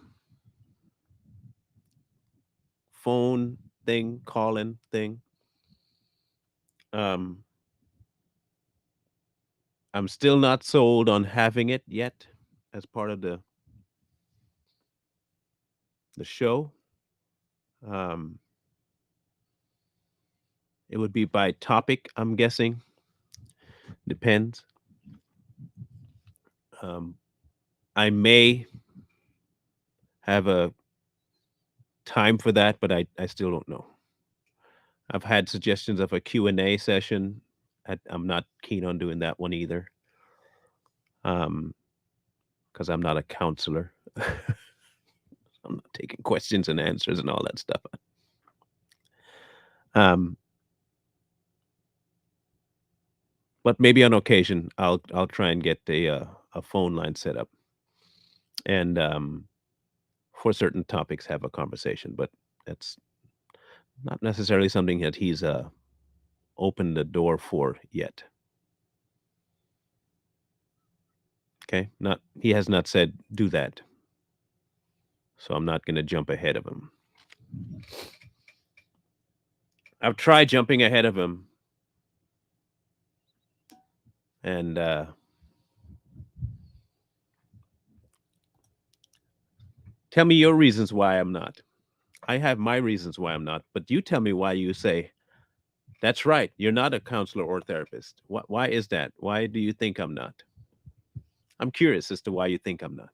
phone thing, calling thing. Um, I'm still not sold on having it yet as part of the show. Um, it would be by topic, I'm guessing. Depends. Um, I may have a time for that, but I still don't know. I've had suggestions of a Q&A session. I'm not keen on doing that one either. Because I'm not a counselor. I'm not taking questions and answers and all that stuff. Um, but maybe on occasion I'll try and get a phone line set up and for certain topics have a conversation. But that's not necessarily something that he's opened the door for yet. Okay, not he has not said do that, so I'm not going to jump ahead of him. I've tried jumping ahead of him, and tell me your reasons why I'm not. I have my reasons why I'm not, but you tell me why you say that's right. You're not a counselor or therapist. Why is that? Why do you think I'm not? I'm curious as to why you think I'm not.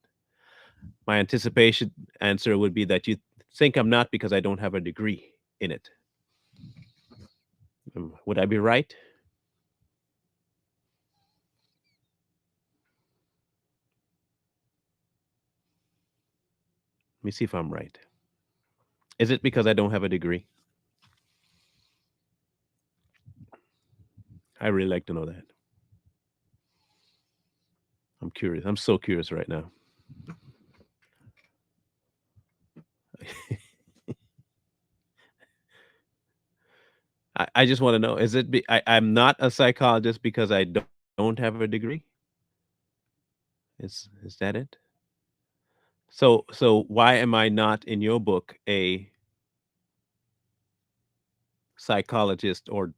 My anticipation answer would be that you think I'm not because I don't have a degree in it. Would I be right? Let me see if I'm right. Is it because I don't have a degree? I really like to know that. I'm curious. I'm so curious right now. I just want to know, is it I'm not a psychologist because I don't have a degree? Is that it? So why am I not in your book a psychologist or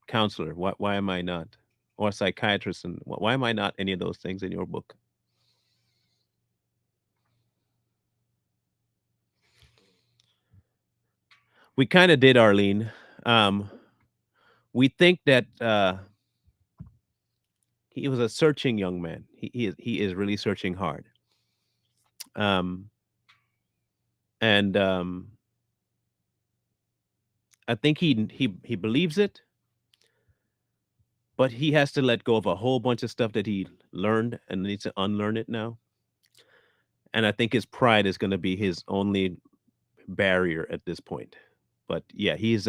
counselor? Why am I not? Or psychiatrist? And why am I not any of those things in your book? We kind of did, Arlene. Um, we think that he was a searching young man. He is really searching hard. Um, and I think he believes it, but he has to let go of a whole bunch of stuff that he learned and needs to unlearn it now. And I think his pride is going to be his only barrier at this point. But yeah, he's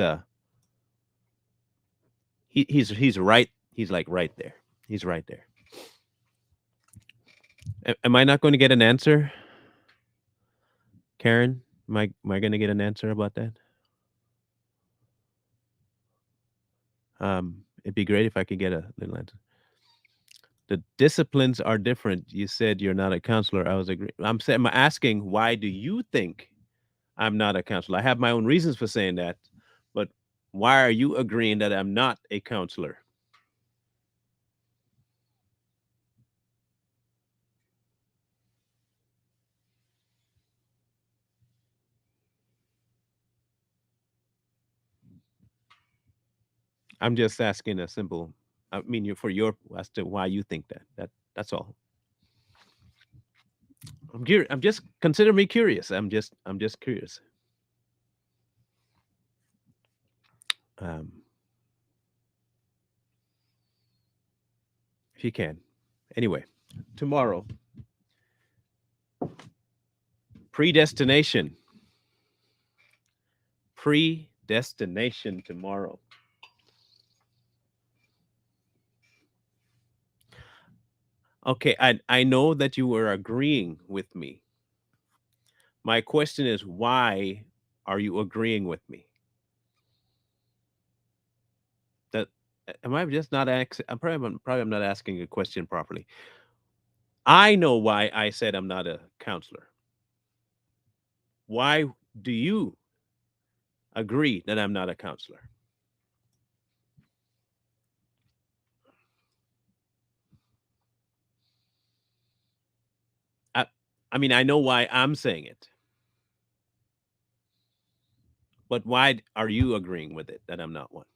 right. He's like right there. He's right there. Am I not going to get an answer, Karen? Am I going to get an answer about that? It'd be great if I could get a little answer. The disciplines are different. You said you're not a counselor. I was agree. I'm asking why do you think I'm not a counselor? I have my own reasons for saying that, but why are you agreeing that I'm not a counselor? I'm just asking a simple. I mean, you for your as to why you think that. That's all. I'm curious. I'm just consider me curious. I'm just curious. Um, if you can. Anyway, tomorrow, predestination. Predestination tomorrow. Okay, I know that you were agreeing with me. My question is why are you agreeing with me? That am I just not probably I'm not asking a question properly. I know why I said I'm not a counselor. Why do you agree that I'm not a counselor? I, I mean, I know why I'm saying it, but why are you agreeing with it that I'm not one?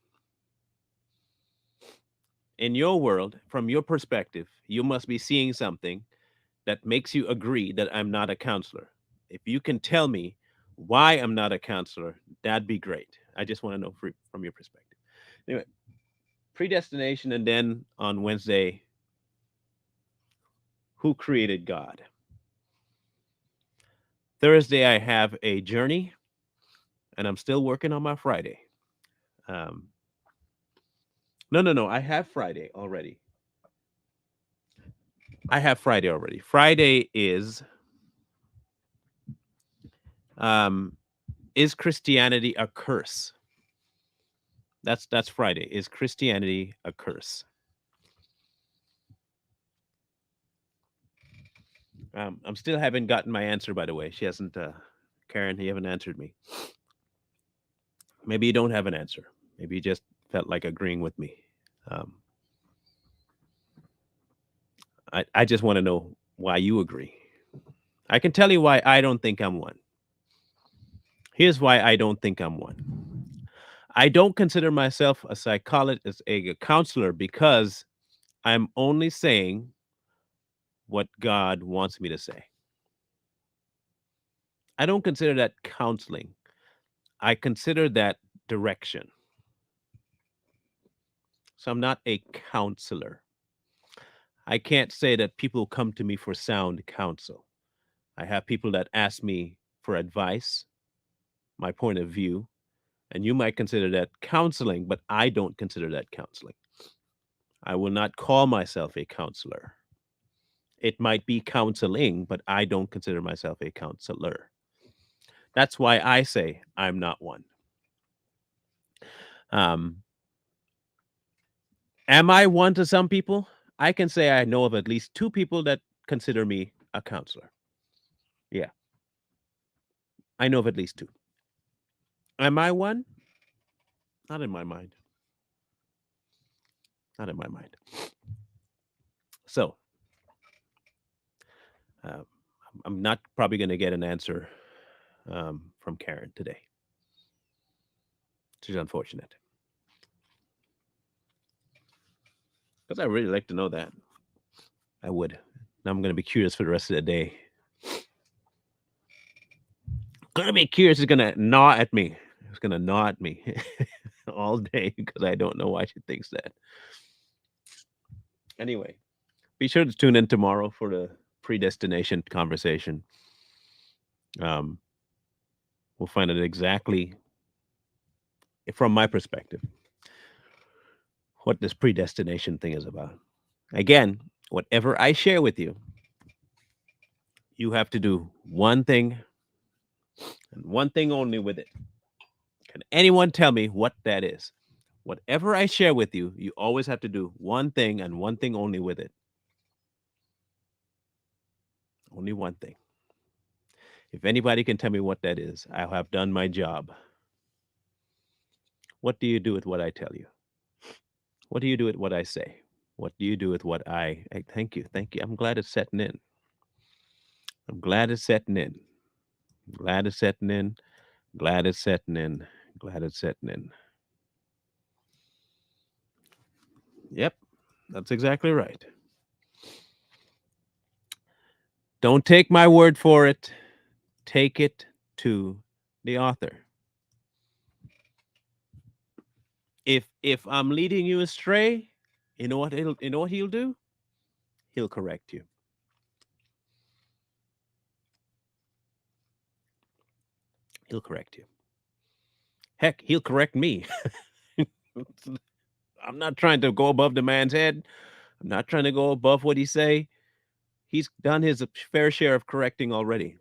In your world, from your perspective, you must be seeing something that makes you agree that I'm not a counselor. If you can tell me why I'm not a counselor, that'd be great. I just want to know from your perspective. Anyway, predestination, and then on Wednesday, who created God? Thursday, I have a journey, and I'm still working on my Friday. Um, no, no, no. I have Friday already. I have Friday already. Friday um, is Christianity a curse? That's Friday. Is Christianity a curse? I'm still haven't gotten my answer. By the way, she hasn't. Karen, you haven't answered me. Maybe you don't have an answer. Maybe you just felt like agreeing with me. Um, I just want to know why you agree. I can tell you why I don't think I'm one. Here's why I don't think I'm one. I don't consider myself a psychologist, a counselor, because I'm only saying what God wants me to say. I don't consider that counseling. I consider that direction. So I'm not a counselor. I can't say that people come to me for sound counsel. I have people that ask me for advice, my point of view, and you might consider that counseling, but I don't consider that counseling. I will not call myself a counselor. It might be counseling, but I don't consider myself a counselor. That's why I say I'm not one. Um, am I one to some people? I can say I know of at least two people that consider me a counselor. Yeah, I know of at least two. Am I one? Not in my mind. Not in my mind. So uh, I'm not probably going to get an answer from Karen today, which is unfortunate because I really like to know that. I would. Now I'm going to be curious for the rest of the day. Gonna be curious. It's gonna gnaw at me. It's gonna gnaw at me all day because I don't know why she thinks that. Anyway, be sure to tune in tomorrow for the predestination conversation. Um, we'll find out exactly, from my perspective, what this predestination thing is about. Again, whatever I share with you, you have to do one thing and one thing only with it. Can anyone tell me what that is? Whatever I share with you, you always have to do one thing and one thing only with it. Only one thing. If anybody can tell me what that is, I'll have done my job. What do you do with what I tell you? What do you do with what I say? What do you do with what thank you, thank you. I'm glad it's setting in. I'm glad it's setting in. Glad it's setting in. Glad it's setting in. Glad it's setting in. Yep, that's exactly right. Don't take my word for it. Take it to the author. If I'm leading you astray, you know what he'll do? He'll correct you. He'll correct you. Heck, he'll correct me. I'm not trying to go above the man's head. I'm not trying to go above what he say. He's done his fair share of correcting already.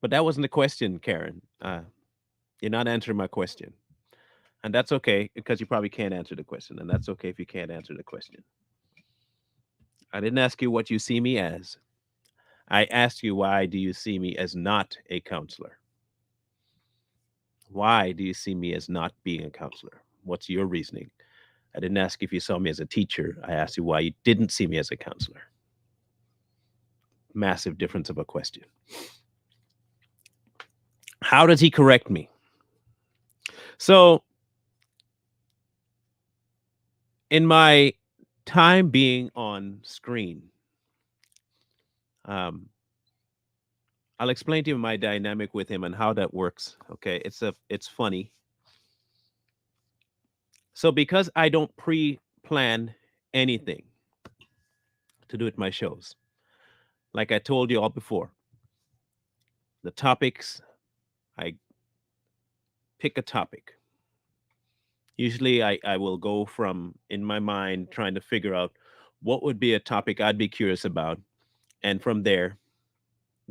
But that wasn't the question, Karen. You're not answering my question. And that's okay because you probably can't answer the question. And that's okay if you can't answer the question. I didn't ask you what you see me as. I asked you, why do you see me as not a counselor? Why do you see me as not being a counselor? What's your reasoning? I didn't ask if you saw me as a teacher. I asked you why you didn't see me as a counselor. Massive difference of a question. How does he correct me? So, in my time being on screen, um, I'll explain to you my dynamic with him and how that works. Okay, it's funny. So because I don't pre-plan anything to do with my shows, like I told you all before, the topics, I pick a topic. Usually I will go from in my mind trying to figure out what would be a topic I'd be curious about. And from there,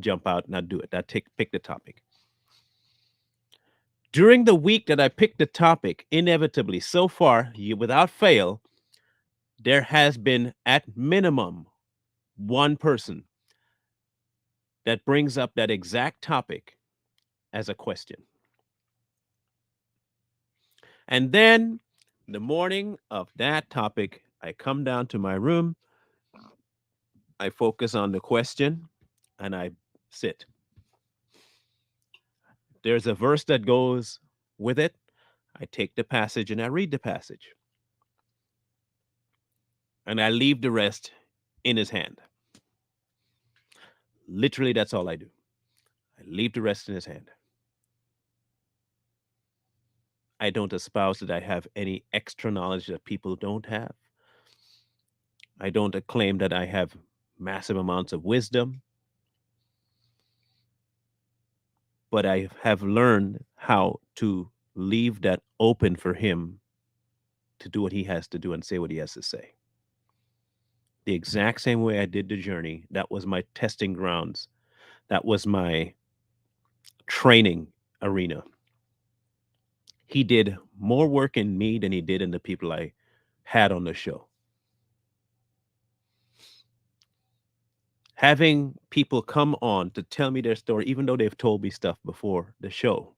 jump out and I do it. Pick the topic. During the week that I picked the topic, inevitably, so far, without fail, there has been at minimum one person that brings up that exact topic as a question. And then the morning of that topic, I come down to my room, I focus on the question, and I sit. There's a verse that goes with it. I take the passage and I read the passage. And I leave the rest in his hand. Literally, that's all I do. I leave the rest in his hand. I don't espouse that I have any extra knowledge that people don't have. I don't claim that I have massive amounts of wisdom, but I have learned how to leave that open for him to do what he has to do and say what he has to say. The exact same way I did the journey, that was my testing grounds. That was my training arena. He did more work in me than he did in the people I had on the show. Having people come on to tell me their story, even though they've told me stuff before the show,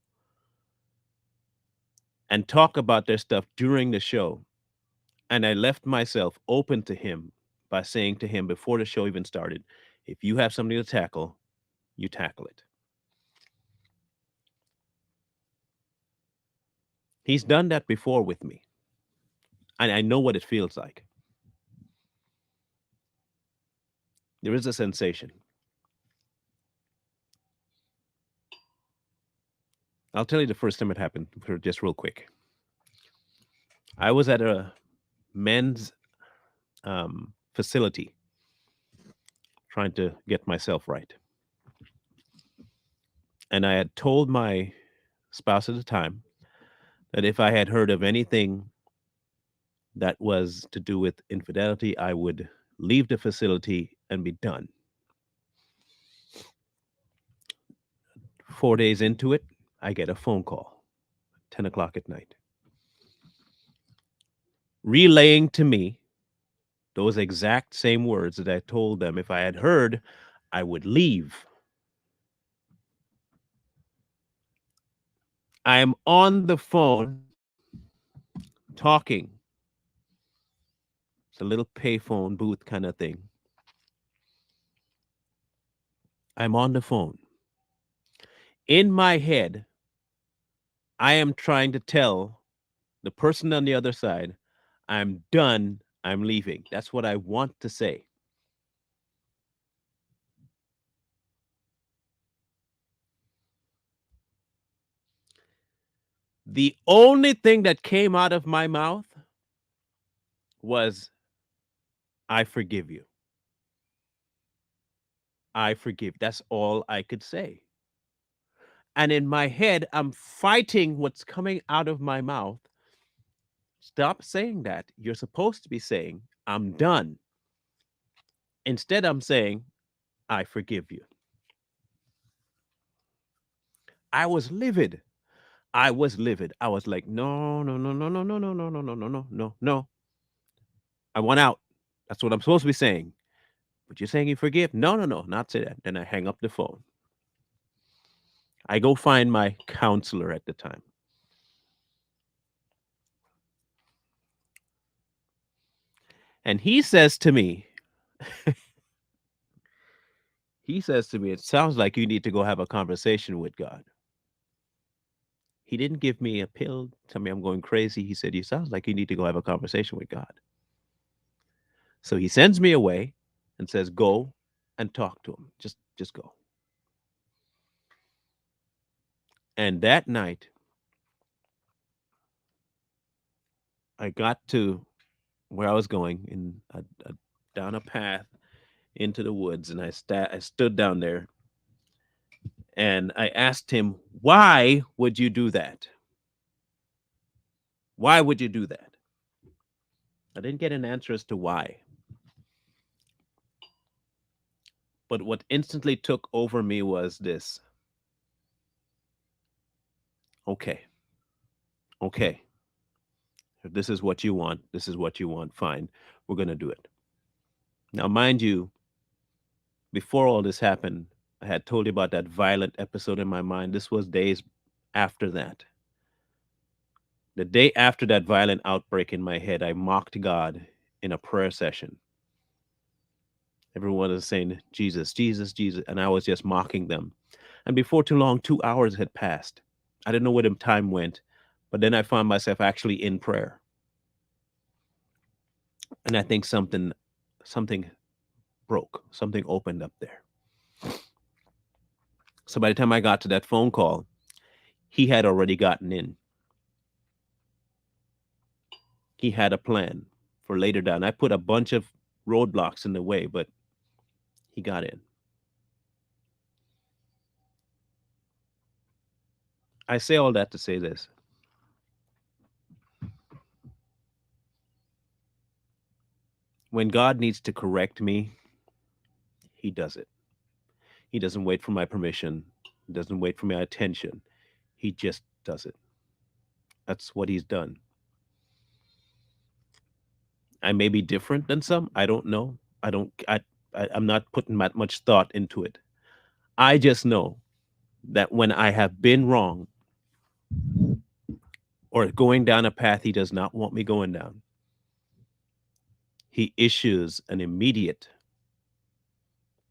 and talk about their stuff during the show. And I left myself open to him by saying to him before the show even started, if you have something to tackle, you tackle it. He's done that before with me. And I know what it feels like. There is a sensation. I'll tell you the first time it happened, just real quick. I was at a men's facility trying to get myself right. And I had told my spouse at the time that if I had heard of anything that was to do with infidelity, I would leave the facility and be done. 4 days into it, I get a phone call, 10 o'clock at night, relaying to me those exact same words that I told them if I had heard, I would leave. I'm on the phone talking. It's a little payphone booth kind of thing. I'm on the phone. In my head, I am trying to tell the person on the other side, I'm done, I'm leaving. That's what I want to say. The only thing that came out of my mouth was, I forgive you. I forgive. That's all I could say. And in my head, I'm fighting what's coming out of my mouth. Stop saying that. You're supposed to be saying, I'm done. Instead, I'm saying, I forgive you. I was livid. I was livid. I was like, no, no, no, no, no, no, no, no, no, no, no, no, no, no. I want out. That's what I'm supposed to be saying. But you're saying you forgive? No, no, no, not say that. Then I hang up the phone. I go find my counselor at the time. And he says to me, it sounds like you need to go have a conversation with God. He didn't give me a pill, tell me I'm going crazy. He said, you sounds like you need to go have a conversation with God. So he sends me away and says, go and talk to him. Just go. And that night, I got to where I was going down a path into the woods, and I stood down there and I asked him, "Why would you do that? Why would you do that?" I didn't get an answer as to why, but what instantly took over me was this: okay, okay, if this is what you want, this is what you want. Fine, we're gonna do it. Now, mind you, before all this happened, I had told you about that violent episode in my mind. This was days after that. The day after that violent outbreak in my head, I mocked God in a prayer session. Everyone was saying, Jesus, Jesus, Jesus. And I was just mocking them. And before too long, 2 hours had passed. I didn't know where the time went. But then I found myself actually in prayer. And I think something broke, something opened up there. So by the time I got to that phone call, he had already gotten in. He had a plan for later down. I put a bunch of roadblocks in the way, but he got in. I say all that to say this. When God needs to correct me, he does it. He doesn't wait for my permission. He doesn't wait for my attention. He just does it. That's what he's done. I may be different than some. I don't know. I don't. I'm not putting that much thought into it. I just know that when I have been wrong or going down a path he does not want me going down, he issues an immediate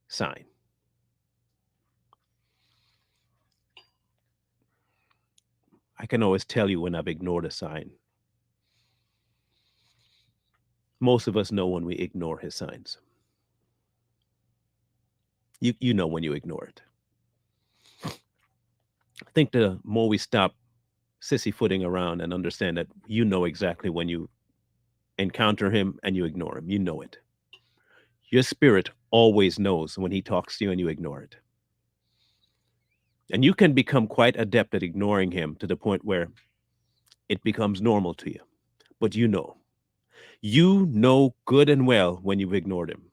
sign. I can always tell you when I've ignored a sign. Most of us know when we ignore his signs. You know when you ignore it. I think the more we stop sissy-footing around and understand that you know exactly when you encounter him and you ignore him, you know it. Your spirit always knows when he talks to you and you ignore it. And you can become quite adept at ignoring him to the point where it becomes normal to you. But you know good and well when you've ignored him.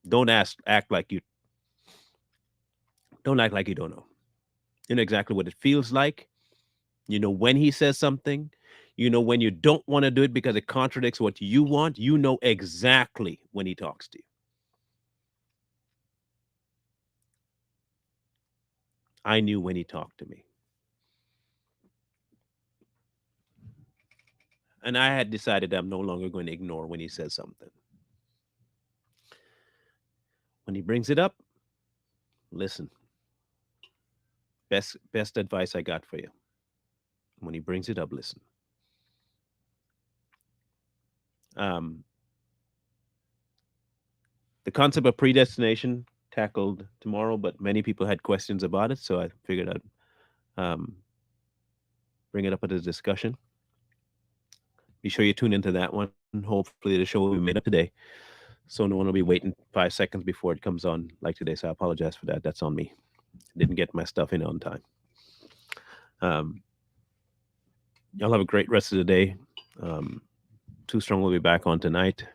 Don't act like you don't act like you don't know. You know exactly what it feels like. You know when he says something. You know when you don't want to do it because it contradicts what you want. You know exactly when he talks to you. I knew when he talked to me. And I had decided I'm no longer going to ignore when he says something. When he brings it up, listen. Best advice I got for you. When he brings it up, listen. Um, the concept of predestination tackled tomorrow, but many people had questions about it, so I figured I'd bring it up as a discussion. Be sure you tune into that one. Hopefully, the show will be made up today, so no one will be waiting 5 seconds before it comes on like today. So I apologize for that. That's on me. Didn't get my stuff in on time. Um, y'all have a great rest of the day. Too Strong will be back on tonight.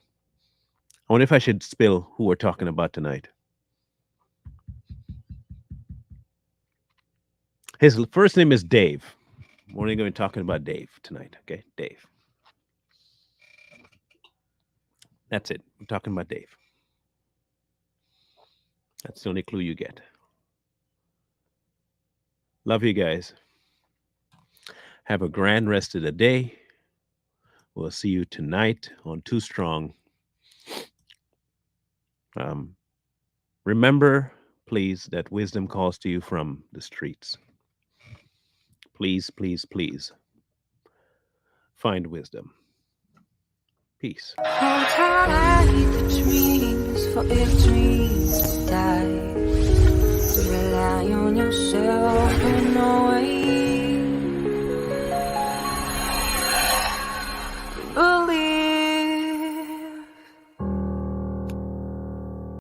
I wonder if I should spill who we're talking about tonight. His first name is Dave. We're only going to be talking about Dave tonight. Okay, Dave. That's it. We're talking about Dave. That's the only clue you get. Love you guys. Have a grand rest of the day. We'll see you tonight on Too Strong. Remember, please, that wisdom calls to you from the streets. Please, please, please find wisdom. Peace. Hold tight the dreams, for if dreams